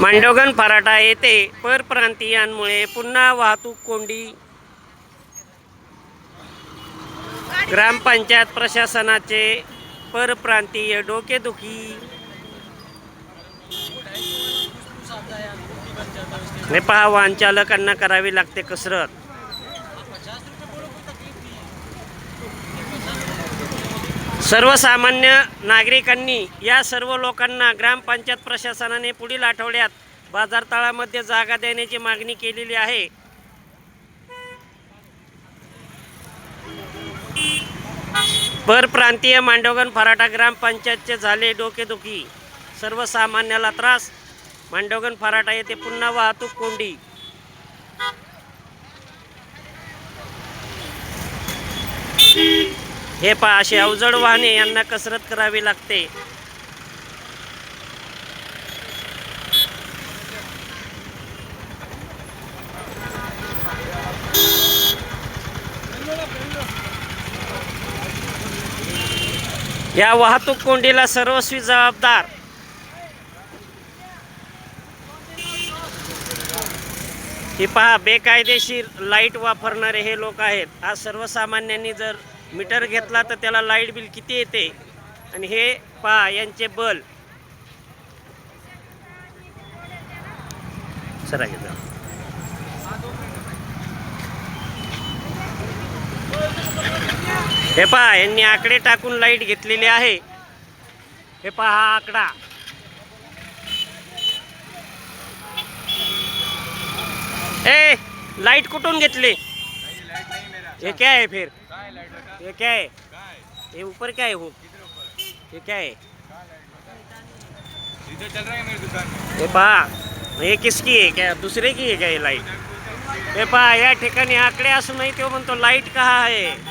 मांडवगण फराटा येथे परप्रांतीयांमुळे पुन्हा वाहतूक कोंडी. ग्रामपंचायत प्रशासनाचे परप्रांतीय डोकेदुखी. हे पहा, वाहन चालकांना करावी लागते कसरत. सर्वसामान्य नागरिकांनी या सर्व लोकांना ग्रामपंचायत प्रशासनाने पुढील आठवड्यात बाजारतळामध्ये जागा देण्याची मागणी केलेली आहे. परप्रांतीय मांडवगण फराटा ग्रामपंचायतचे झाले डोकेदुखी. सर्वसामान्याला त्रास. मांडवगण फराटा येथे पुन्हा वाहतूक कोंडी. हे पहा, अशी अवजड वाहने यांना कसरत करावी लागते. या वाहतूक कोंडीला सर्वस्वी जबाबदार हे पहा, बेकायदेशीर लाईट वापरणारे हे लोक आहेत. आज सर्वसामान्यांनी जर मीटर घेतला तर त्याला लाईट बिल किती येते, आणि हे पहा यांचे बल. सरा घेता. हे पहा, यांनी आकडे टाकून लाईट घेतलेली आहे. हे पहा हा आकडा. ए, लाइट कुठून घेतली? ये क्या है फिर? ये क्या है? ये ऊपर क्या है वो? ये क्या है? इधर चल रहा है मेरी दुकान में. ये पहा, ये किसकी है? क्या दुसरे की है क्या ये लाइट? हे पहा, या ठिकाणी आकडे असूनही तो म्हणतो लाईट कहा आहे.